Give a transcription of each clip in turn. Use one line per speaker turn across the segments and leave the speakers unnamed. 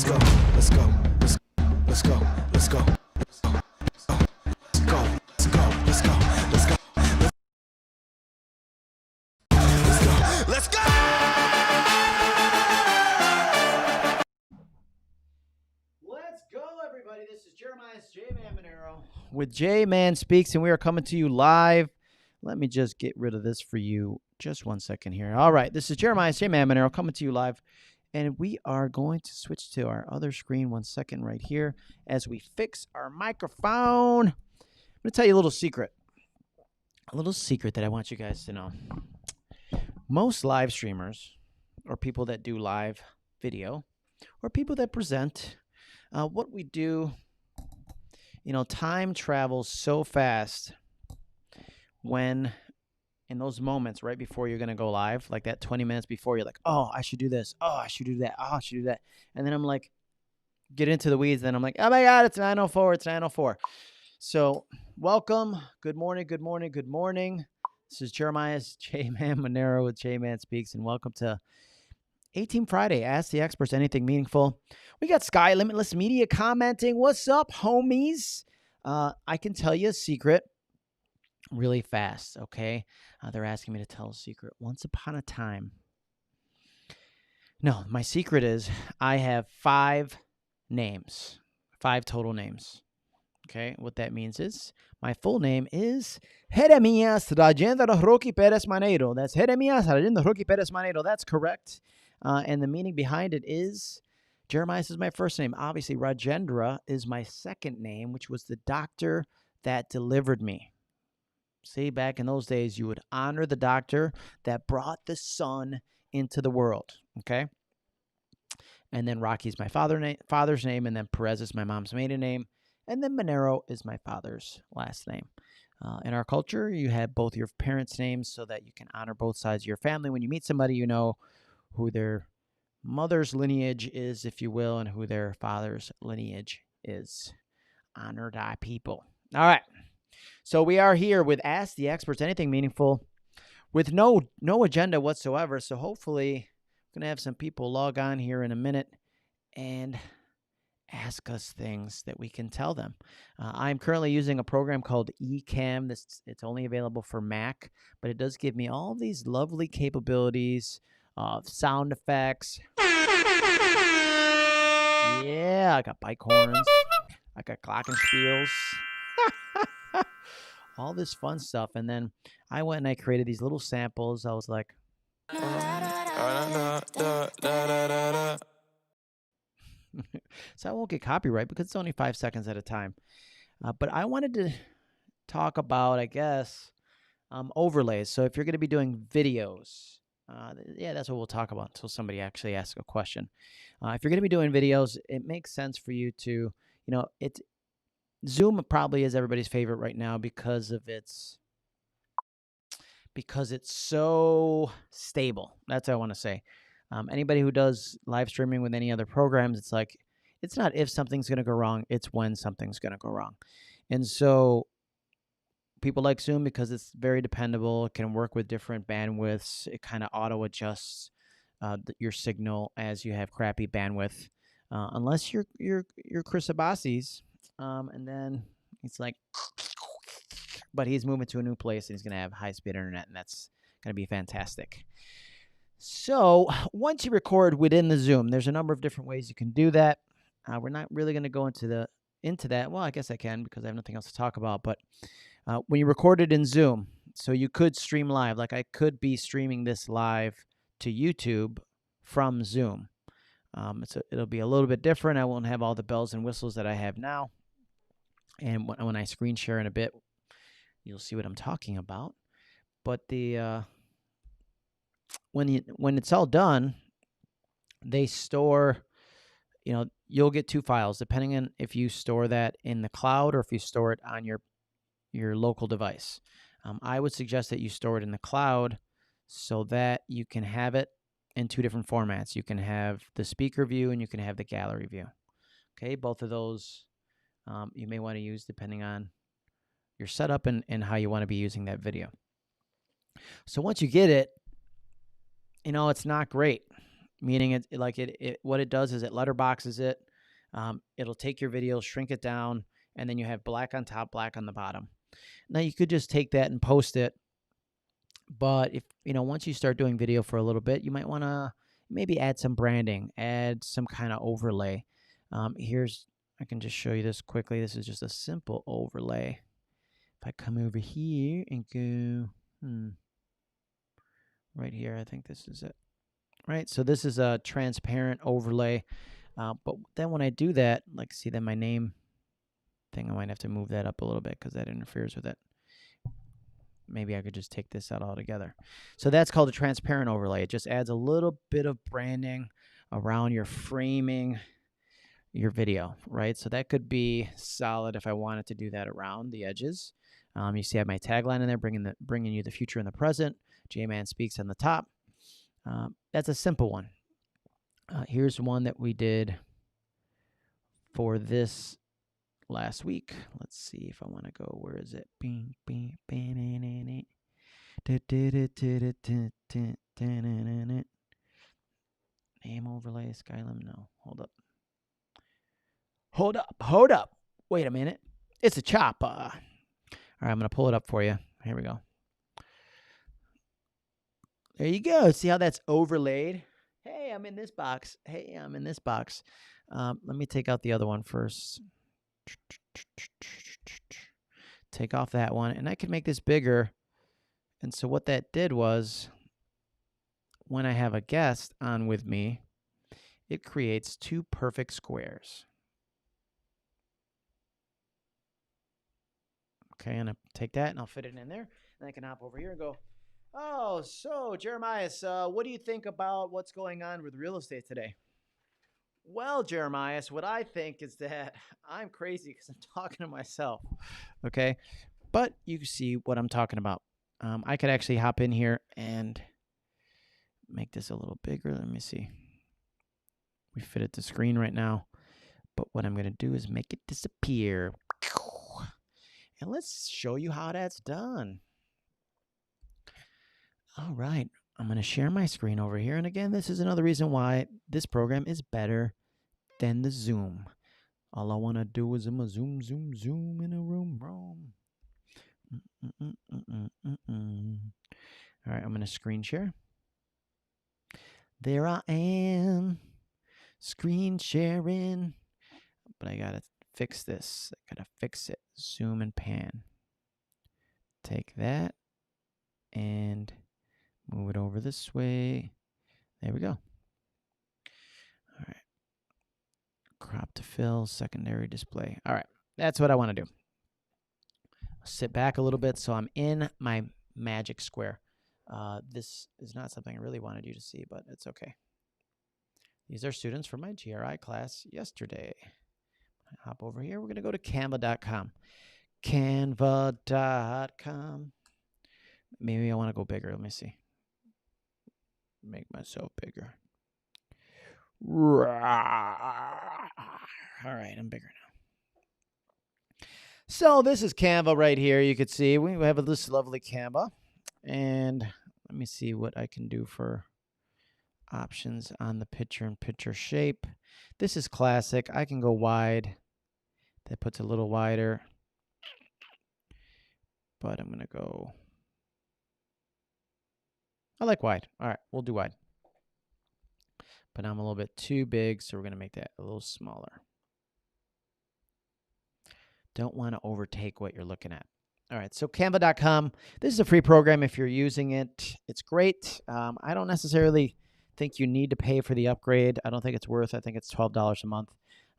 let's go, let's go, let's go, let's go, let's go, let's go, let's go, let's go, let's go, let's go, let's go.
Let's go, everybody. This is Jeremiah's JMan with JMan Speaks, and we are coming to you live. Let me just get rid of this for you. Just 1 second here. All right, this is Jeremiah's JMan coming to you live, and we are going to switch to our other screen 1 second right here as we fix our microphone. I'm going to tell you a little secret that I want you guys to know. Most live streamers or people that do live video or people that present, what we do, time travels so fast when in those moments right before you're going to go live, like that 20 minutes before, you're like, oh, I should do this. Oh, I should do that. Oh, I should do that. And then I'm like, get into the weeds. Then I'm like, oh my God, it's 9:04. It's 9:04. So welcome. Good morning. Good morning. Good morning. This is Jeremiah's JMan Monero with JMan Speaks, and welcome to 18 Friday. Ask the Experts Anything Meaningful. We got Sky Limitless Media commenting. What's up, homies? I can tell you a secret really fast, okay? They're asking me to tell a secret. Once upon a time. No, my secret is I have 5 names. 5 total names. Okay, what that means is my full name is Jeremias Rajendra Roque Perez Maneiro. That's Jeremias Rajendra Roque Perez Maneiro. That's correct. And the meaning behind it is Jeremias is my first name. Obviously, Rajendra is my second name, which was the doctor that delivered me. See, back in those days, you would honor the doctor that brought the son into the world. Okay. And then Rocky's my father's name, and then Perez is my mom's maiden name. And then Monero is my father's last name. In our culture, you have both your parents' names so that you can honor both sides of your family. When you meet somebody, you know who their mother's lineage is, if you will, and who their father's lineage is. Honor thy people. All right. So we are here with Ask the Experts Anything Meaningful with no agenda whatsoever. So hopefully we're going to have some people log on here in a minute and ask us things that we can tell them. I'm currently using a program called eCam. It's only available for Mac, but it does give me all these lovely capabilities of sound effects. Yeah, I got bike horns. I got glockenspiels. All this fun stuff. And then I went and I created these little samples. I was like, so I won't get copyright because it's only 5 seconds at a time. But I wanted to talk about, I guess, overlays. So if you're going to be doing videos, that's what we'll talk about until somebody actually asks a question. If you're going to be doing videos, it makes sense for you to, Zoom probably is everybody's favorite right now because it's so stable. That's what I want to say. Anybody who does live streaming with any other programs, it's like, it's not if something's going to go wrong, it's when something's going to go wrong. And so people like Zoom because it's very dependable. It can work with different bandwidths. It kind of auto adjusts your signal as you have crappy bandwidth, unless you're Chris Abbasi's. And then it's like, but he's moving to a new place and he's going to have high-speed internet, and that's going to be fantastic. So once you record within the Zoom, there's a number of different ways you can do that. We're not really going to go into that. Well, I guess I can because I have nothing else to talk about. But when you record it in Zoom, so you could stream live. Like I could be streaming this live to YouTube from Zoom. It'll be a little bit different. I won't have all the bells and whistles that I have now. And when I screen share in a bit, you'll see what I'm talking about. But when it's all done, they store, you'll get 2 files depending on if you store that in the cloud or if you store it on your local device. I would suggest that you store it in the cloud so that you can have it in 2 different formats. You can have the speaker view and you can have the gallery view. Okay, both of those you may want to use depending on your setup and how you want to be using that video. So once you get it, it's not great. meaning what it does is it letterboxes it. It'll take your video, shrink it down, and then you have black on top, black on the bottom. Now you could just take that and post it. But if once you start doing video for a little bit, you might want to maybe add some branding, add some kind of overlay. I can just show you this quickly. This is just a simple overlay. If I come over here and go, right here, I think this is it. Right, so this is a transparent overlay. But then when I do that, like see that my name thing, I might have to move that up a little bit because that interferes with it. Maybe I could just take this out altogether. So that's called a transparent overlay. It just adds a little bit of branding around your framing your video, right? So that could be solid if I wanted to do that around the edges. You see I have my tagline in there, bringing you the future and the present. JMan speaks on the top. That's a simple one. Here's one that we did for this last week. Let's see if I want to go. Where is it? Name overlay, Skylum. No, hold up. Wait a minute. It's a chop. All right, I'm going to pull it up for you. Here we go. There you go. See how that's overlaid? Hey, I'm in this box. Let me take out the other one first. Take off that one, and I can make this bigger. And so what that did was, when I have a guest on with me, it creates two perfect squares. Okay, and I take that and I'll fit it in there, and I can hop over here and go, oh, so Jeremiah, what do you think about what's going on with real estate today? Well, Jeremiah, what I think is that I'm crazy because I'm talking to myself, okay? But you see what I'm talking about. I could actually hop in here and make this a little bigger. Let me see. We fit it to screen right now. But what I'm going to do is make it disappear. And let's show you how that's done. All right. I'm going to share my screen over here. And again, this is another reason why this program is better than the Zoom. All I want to do is I'm a zoom in a room. All right, I'm going to screen share. There I am, screen sharing. But I got to fix this. I got to fix it. Zoom and pan. Take that and move it over this way. There we go. All right. Crop to fill, secondary display. All right. That's what I want to do. Sit back a little bit so I'm in my magic square. This is not something I really wanted you to see, but it's okay. These are students from my GRI class yesterday. Hop over here. We're going to go to canva.com. Canva.com. Maybe I want to go bigger. Let me see. Make myself bigger. All right, I'm bigger now. So this is Canva right here. You could see we have this lovely Canva. And let me see what I can do for options on the picture and picture shape. This is classic. I can go wide. That puts a little wider. But I'm going to go. I like wide. All right, we'll do wide. But I'm a little bit too big, so we're going to make that a little smaller. Don't want to overtake what you're looking at. All right, so Canva.com. This is a free program if you're using it. It's great. I don't necessarily think you need to pay for the upgrade. I don't think it's worth. I think it's $12 a month.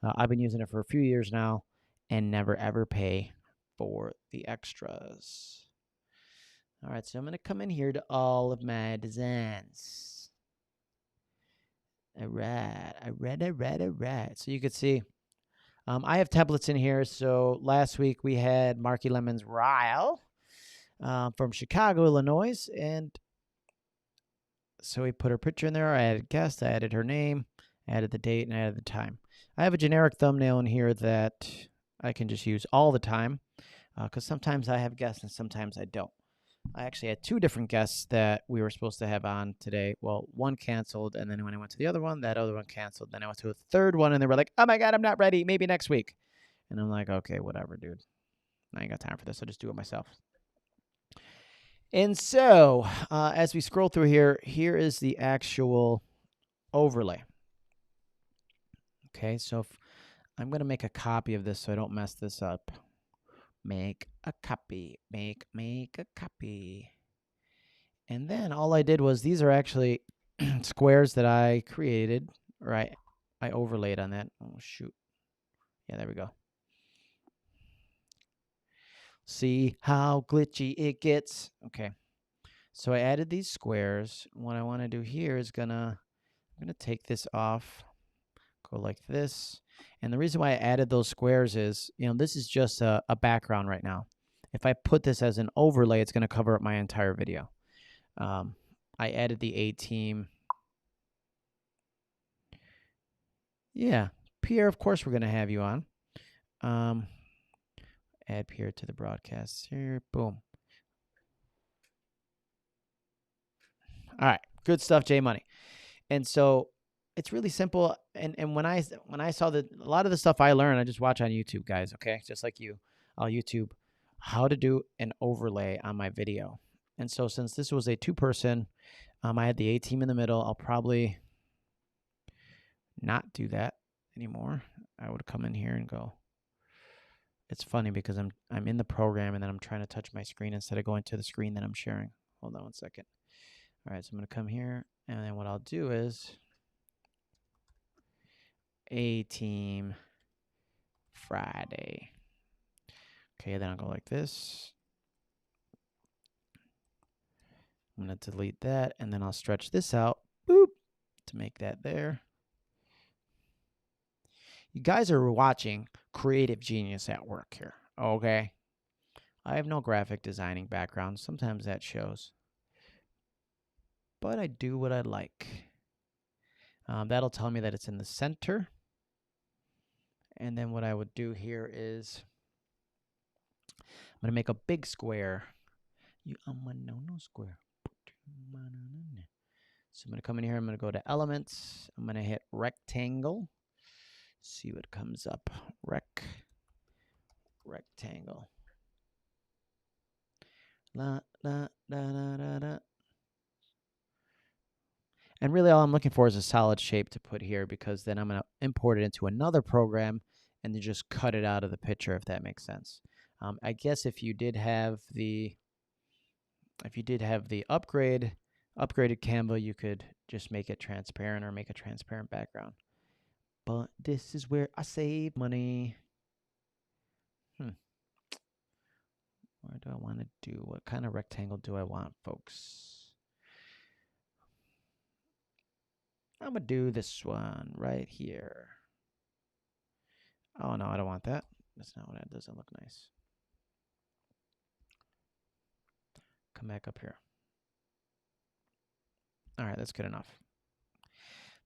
I've been using it for a few years now and never, ever pay for the extras. All right, so I'm going to come in here to all of my designs. All right. So you could see I have templates in here. So last week we had Marky Lemon's Ryle from Chicago, Illinois. And so we put her picture in there. I added guest. I added her name, added the date, and added the time. I have a generic thumbnail in here that I can just use all the time because sometimes I have guests and sometimes I don't. I actually had 2 different guests that we were supposed to have on today. Well, one canceled, and then when I went to the other one, that other one canceled. Then I went to a third one, and they were like, "Oh my God, I'm not ready. Maybe next week." And I'm like, "Okay, whatever, dude. I ain't got time for this. I'll just do it myself." And so, as we scroll through here, here is the actual overlay. Okay, so if I'm going to make a copy of this so I don't mess this up. Make a copy. Make a copy. And then all I did was these are actually squares that I created, or I overlaid on that. Oh, shoot. Yeah, there we go. See how glitchy it gets? Okay. So I added these squares. What I want to do here is I'm gonna take this off, go like this. And the reason why I added those squares is, this is just a background right now. If I put this as an overlay, it's going to cover up my entire video. I added the A team. Yeah, Pierre, of course we're going to have you on. Add Pierre to the broadcast here. Boom. All right, good stuff, J Money. And so it's really simple. And when I saw that a lot of the stuff I learned, I just watch on YouTube, guys. Okay, just like you, I'll YouTube how to do an overlay on my video. And so since this was a 2-person, I had the A team in the middle. I'll probably not do that anymore. I would come in here and go. It's funny because I'm in the program and then I'm trying to touch my screen instead of going to the screen that I'm sharing. Hold on one second. All right, so I'm going to come here, and then what I'll do is A team Friday. Okay, then I'll go like this. I'm going to delete that, and then I'll stretch this out, boop, to make that there. You guys are watching Creative Genius at work here, okay? I have no graphic designing background. Sometimes that shows. But I do what I like. That'll tell me that it's in the center. And then what I would do here is I'm going to make a big square. I'm a no square. So I'm going to come in here. I'm going to go to Elements. I'm going to hit Rectangle. See what comes up. Rectangle. La, la, da, da, da, da. And really all I'm looking for is a solid shape to put here, because then I'm going to import it into another program and then just cut it out of the picture, if that makes sense. I guess if you did have the upgraded Canva, you could just make it transparent or make a transparent background. But this is where I save money. Where do I want to do? What kind of rectangle do I want, folks? I'm going to do this one right here. Oh, no, I don't want that. That's not what that doesn't look nice. Come back up here. All right, that's good enough.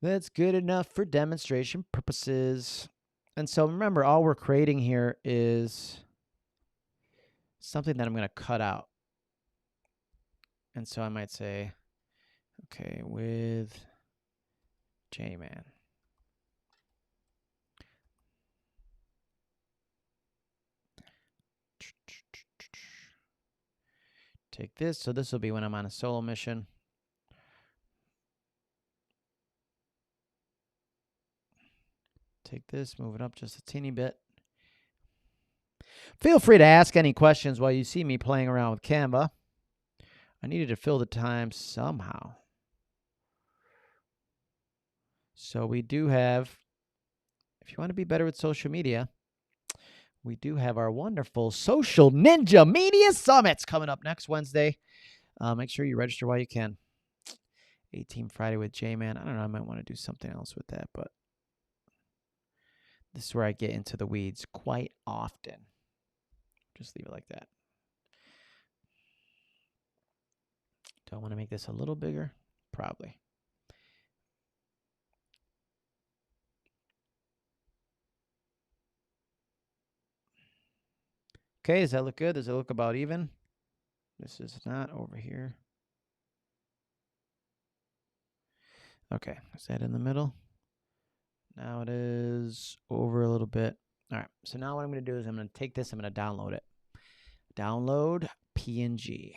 That's good enough for demonstration purposes. And so remember, all we're creating here is something that I'm going to cut out. And so I might say, okay, with JMan. Take this. So this will be when I'm on a solo mission. Take this, move it up just a teeny bit. Feel free to ask any questions while you see me playing around with Canva. I needed to fill the time somehow. So we do have, if you want to be better with social media, we do have our wonderful Social Ninja Media Summits coming up next Wednesday. Make sure you register while you can. 18 Friday with JMan. I don't know, I might want to do something else with that, but this is where I get into the weeds quite often. Just leave it like that. Do I want to make this a little bigger? Probably. Okay, does that look good? Does it look about even? This is not over here. Okay, is that in the middle? Now it is over a little bit. All right, so now what I'm going to do is I'm going to take this, I'm going to download it. Download PNG.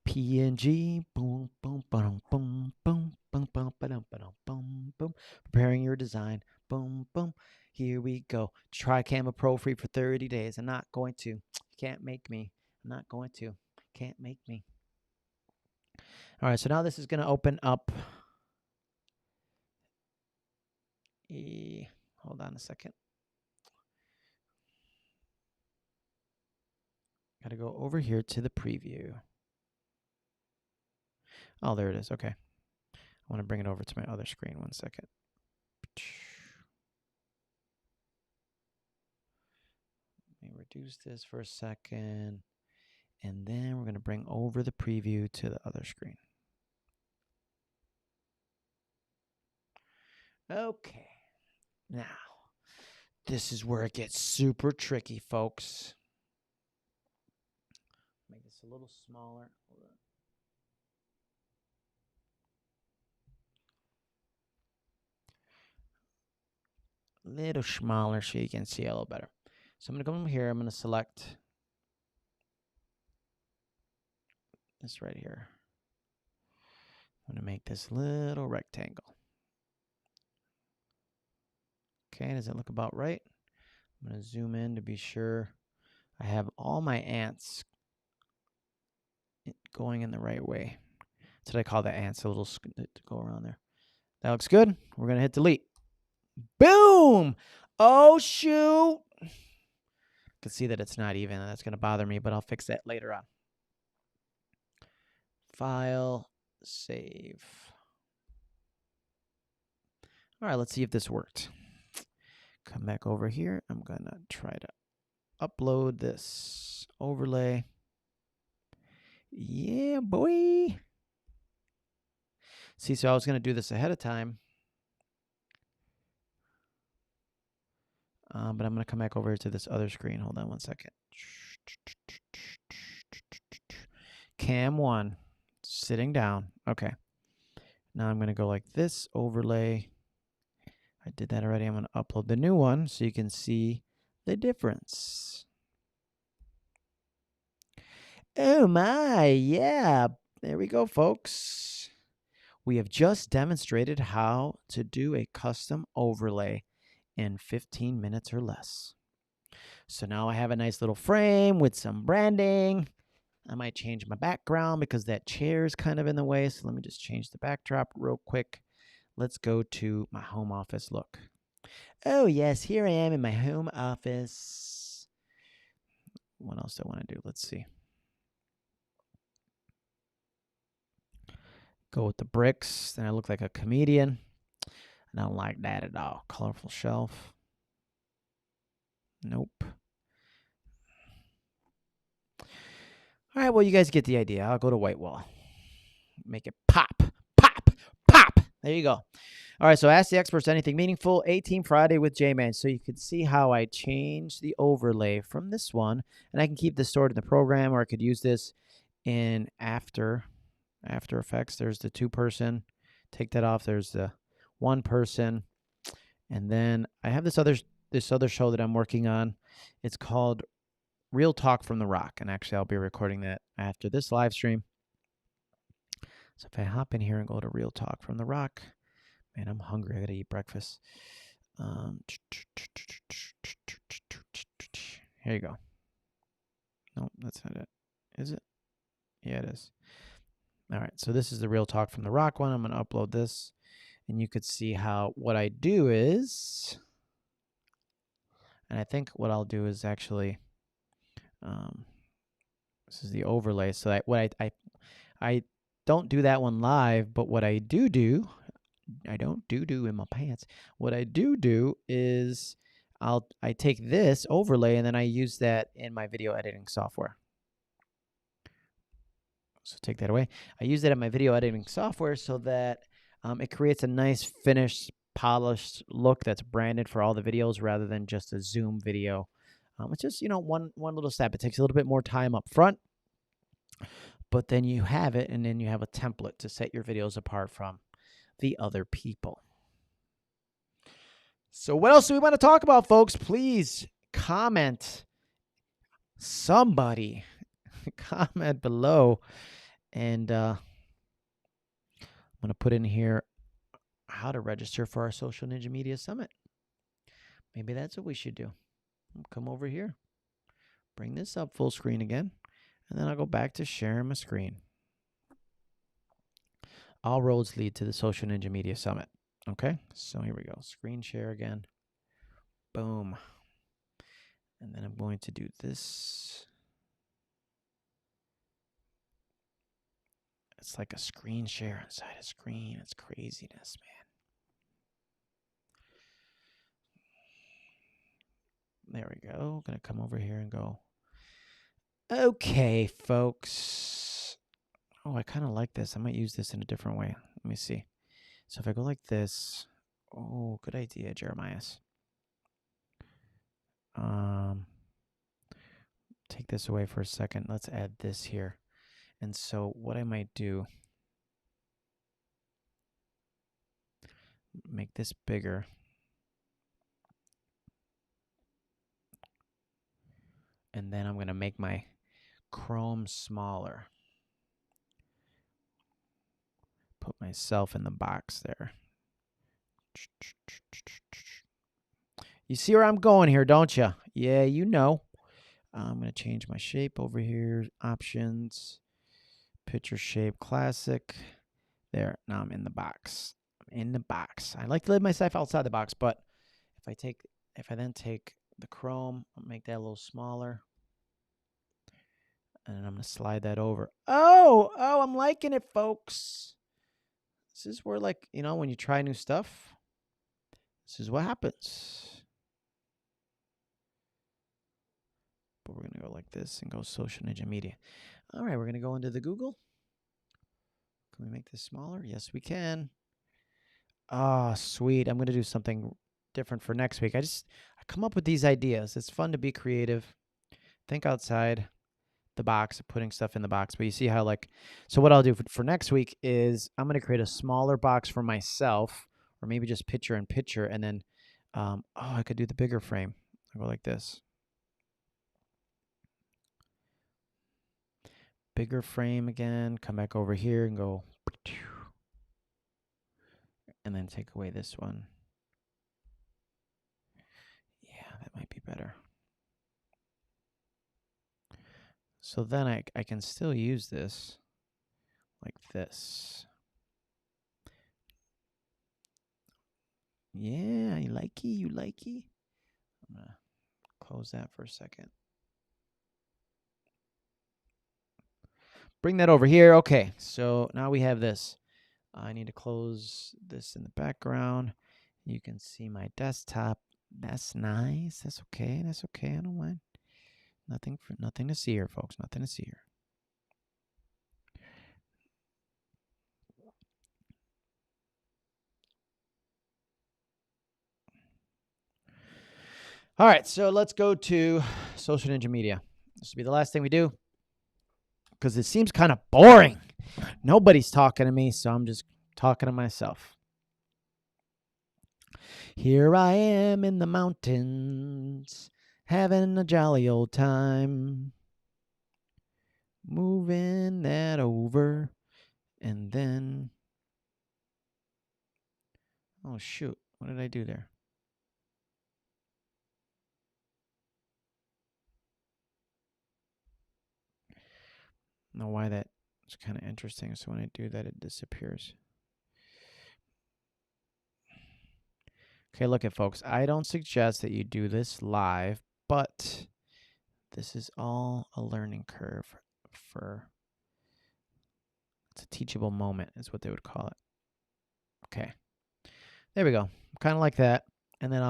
PNG, boom, boom, boom, boom, boom, boom, boom, boom, boom, boom. Preparing your design, boom, boom. Here we go. Try Canva Pro free for 30 days. I'm not going to. You can't make me. I'm not going to. Can't make me. All right, so now this is going to open up. Hold on a second. Got to go over here to the preview. Oh, there it is. Okay. I want to bring it over to my other screen. 1 second. Let me reduce this for a second. And then we're going to bring over the preview to the other screen. Okay. Now, this is where it gets super tricky, folks. Make this a little smaller. Hold on. A little smaller so you can see a little better. So I'm going to come over here. I'm going to select this right here. I'm going to make this little rectangle. Okay, does it look about right? I'm going to zoom in to be sure I have all my ants going in the right way. That's what I call the ants, a little to go around there. That looks good. We're going to hit delete. Boom! Oh, shoot! You can see that it's not even, and that's going to bother me, but I'll fix that later on. File, save. All right, let's see if this worked. Come back over here. I'm going to try to upload this overlay. Yeah, boy. See, so I was going to do this ahead of time. But I'm going to come back over to this other screen. Hold on 1 second. Cam 1. Sitting down. Okay. Now I'm going to go like this. Overlay. I did that already. I'm going to upload the new one so you can see the difference. Oh my, yeah. There we go, folks. We have just demonstrated how to do a custom overlay in 15 minutes or less. So now I have a nice little frame with some branding. I might change my background because that chair is kind of in the way. So let me just change the backdrop real quick. Let's go to my home office look. Oh, yes, here I am in my home office. What else do I want to do? Let's see. Go with the bricks. Then I look like a comedian. I don't like that at all. Colorful shelf. Nope. All right, well, you guys get the idea. I'll go to white wall. Make it pop, pop, pop. There you go. All right, so ask the experts anything meaningful. 18 Friday with JMan. So you can see how I change the overlay from this one. And I can keep this stored in the program, or I could use this in After Effects. There's the 2-person. Take that off. There's the 1-person. And then I have this other show that I'm working on. It's called Real Talk from the Rock. And actually, I'll be recording that after this live stream. So if I hop in here and go to Real Talk from the Rock, man, I'm hungry. I got to eat breakfast. Here you go. No, that's not it. Is it? Yeah, it is. All right, so this is the Real Talk from the Rock one. I'm going to upload this, and you could see how what I do is, and I think what I'll do is actually, this is the overlay. So I don't do that one live, but what I do, I don't do in my pants. What I do is I take this overlay and then I use that in my video editing software. So take that away. I use that in my video editing software so that it creates a nice finished, polished look that's branded for all the videos rather than just a Zoom video It's just, one little step. It takes a little bit more time up front, but then you have it, and then you have a template to set your videos apart from the other people. So what else do we want to talk about, folks? Please comment. Somebody comment below, and I'm going to put in here how to register for our Social Ninja Media Summit. Maybe that's what we should do. Come over here, bring this up full screen again, and then I'll go back to sharing my screen. All roads lead to the Social Ninja Media Summit. Okay, so here we go. Screen share again. Boom. And then I'm going to do this. It's like a screen share inside a screen. It's craziness, man. There we go. Gonna come over here and go. Okay, folks. Oh, I kind of like this. I might use this in a different way. Let me see. So if I go like this. Oh, good idea, Jeremiah. Take this away for a second. Let's add this here. And so what I might do, make this bigger. And then I'm going to make my Chrome smaller. Put myself in the box there. You see where I'm going here, don't you? Yeah, you know. I'm going to change my shape over here. Options. Picture shape classic. There. Now I'm in the box. I'm in the box. I like to live myself outside the box, but if I then take the Chrome, I'll make that a little smaller. And I'm going to slide that over. Oh, I'm liking it, folks. This is where, like, when you try new stuff, this is what happens. But we're going to go like this and go Social Ninja Media. All right, we're going to go into the Google. Can we make this smaller? Yes, we can. Ah, sweet. I'm going to do something different for next week. I come up with these ideas. It's fun to be creative. Think outside the box, putting stuff in the box. But you see how, so what I'll do for next week is I'm going to create a smaller box for myself, or maybe just picture in picture. And then, I could do the bigger frame. I'll go like this. Bigger frame again. Come back over here and go. And then take away this one. Yeah, that might be better. So then I can still use this like this. Yeah, you likey. I'm going to close that for a second. Bring that over here. Okay, so now we have this. I need to close this in the background. You can see my desktop. That's nice. That's okay. I don't mind. Nothing to see here, folks. Nothing to see here. All right, so let's go to Social Ninja Media. This will be the last thing we do because it seems kind of boring. Nobody's talking to me, so I'm just talking to myself. Here I am in the mountains, having a jolly old time. Moving that over, and then... Oh, shoot. What did I do there? I don't know why that's kind of interesting. So when I do that, it disappears. Okay, look at folks. I don't suggest that you do this live, but this is all a learning curve it's a teachable moment is what they would call it. Okay. There we go. Kind of like that. And then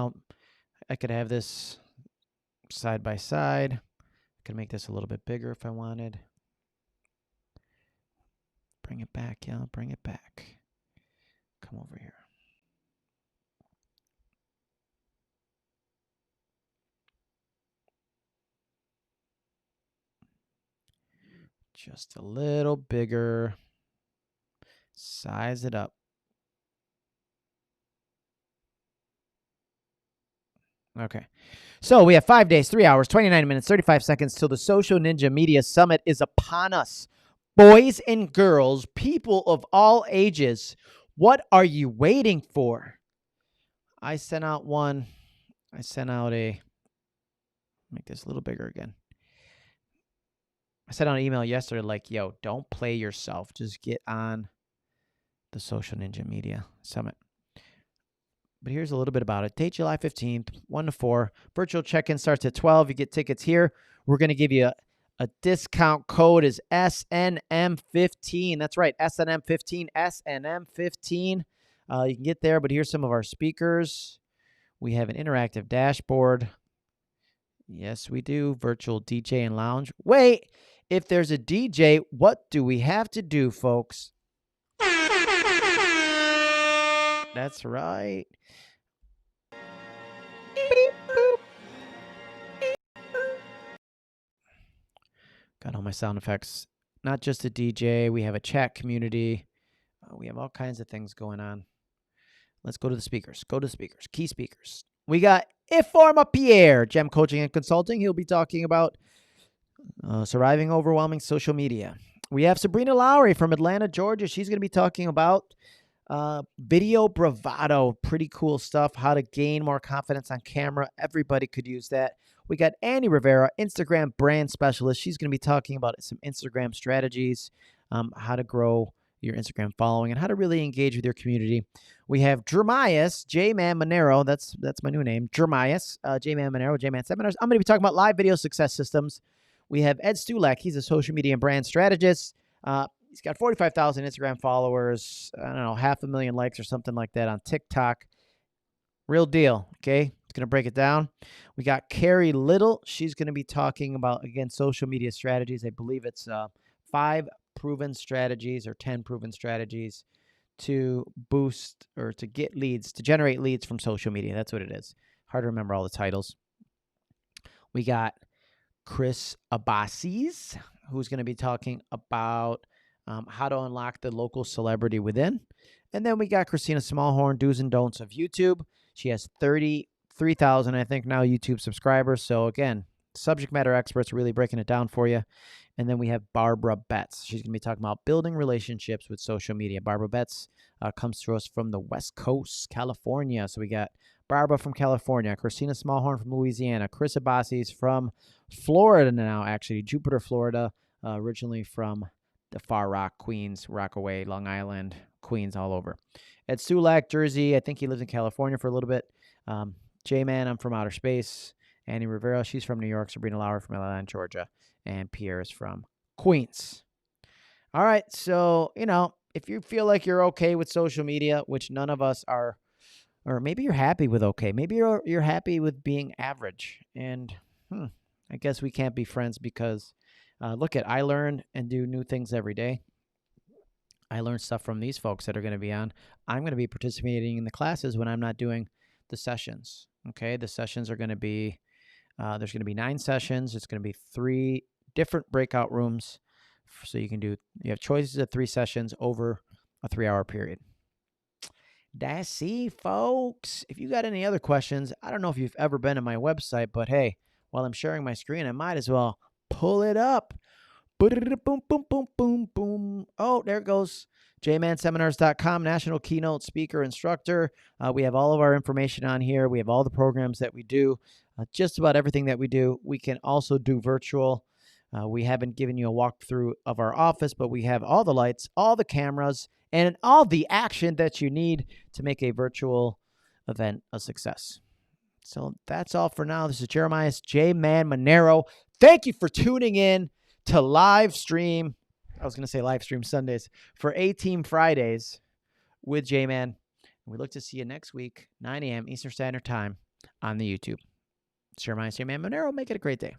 I could have this side by side. I could make this a little bit bigger if I wanted. Bring it back, yeah, bring it back. Come over here. Just a little bigger. Size it up. Okay. So we have 5 days, 3 hours, 29 minutes, 35 seconds till the Social Ninja Media Summit is upon us. Boys and girls, people of all ages, what are you waiting for? I sent out make this a little bigger again. I sent out an email yesterday like, yo, don't play yourself. Just get on the Social Ninja Media Summit. But here's a little bit about it. Date July 15th, 1 to 4. Virtual check-in starts at 12. You get tickets here. We're going to give you a discount code is SNM15. That's right, SNM15, SNM15. You can get there, but here's some of our speakers. We have an interactive dashboard. Yes, we do. Virtual DJ and lounge. Wait, if there's a DJ, what do we have to do, folks? That's right. Got all my sound effects. Not just a DJ. We have a chat community. We have all kinds of things going on. Let's go to the speakers. Go to the speakers. Key speakers. We got Informa Pierre, Gem Coaching and Consulting. He'll be talking about surviving overwhelming social media. We have Sabrina Lowry from Atlanta, Georgia. She's going to be talking about video bravado. Pretty cool stuff. How to gain more confidence on camera. Everybody could use that. We got Annie Rivera, Instagram brand specialist. She's going to be talking about some Instagram strategies, how to grow your Instagram following, and how to really engage with your community. We have Jeremias, JMan Monero. That's my new name, Jeremias, JMan Monero, JMan Seminars. I'm going to be talking about live video success systems. We have Ed Stulak. He's a social media and brand strategist. He's got 45,000 Instagram followers. I don't know, 500,000 likes or something like that on TikTok. Real deal, okay? It's going to break it down. We got Carrie Little. She's going to be talking about, again, social media strategies. I believe it's 5 proven strategies or 10 proven strategies to boost or to get leads, to generate leads from social media. That's what it is. Hard to remember all the titles. We got Chris Abassis, who's going to be talking about how to unlock the local celebrity within. And then we got Christina Smallhorn, do's and don'ts of YouTube. She has 33,000, I think, now YouTube subscribers. So again, subject matter experts really breaking it down for you. And then we have Barbara Betts. She's going to be talking about building relationships with social media. Barbara Betts comes to us from the West Coast, California. So we got Barbara from California, Christina Smallhorn from Louisiana, Chris Abassis from Florida now, actually, Jupiter, Florida, originally from the Far Rock, Queens, Rockaway, Long Island, Queens, all over. Ed Stulak, Jersey. I think he lives in California for a little bit. J-Man, I'm from outer space. Annie Rivera, she's from New York. Sabrina Lauer from Atlanta, Georgia. And Pierre is from Queens. All right, so, if you feel like you're okay with social media, which none of us are, or maybe you're happy with okay. Maybe you're happy with being average. And I guess we can't be friends because, I learn and do new things every day. I learn stuff from these folks that are going to be on. I'm going to be participating in the classes when I'm not doing the sessions. Okay, the sessions are going to be, there's going to be 9 sessions. It's going to be 3 different breakout rooms. So you have choices of 3 sessions over a 3-hour period. That's it, folks. If you got any other questions, I don't know if you've ever been to my website, but hey, while I'm sharing my screen, I might as well pull it up. Boom, boom, boom, boom, boom. Oh, there it goes. JManSeminars.com, national keynote speaker, instructor. We have all of our information on here. We have all the programs that we do, just about everything that we do. We can also do virtual. We haven't given you a walkthrough of our office, but we have all the lights, all the cameras, and all the action that you need to make a virtual event a success. So that's all for now. This is Jeremias JMan Monero. Thank you for tuning in to live stream. I was going to say live stream Sundays for A-Team Fridays with JMan. We look to see you next week, 9 a.m. Eastern Standard Time on the YouTube. It's Jeremias JMan Monero. Make it a great day.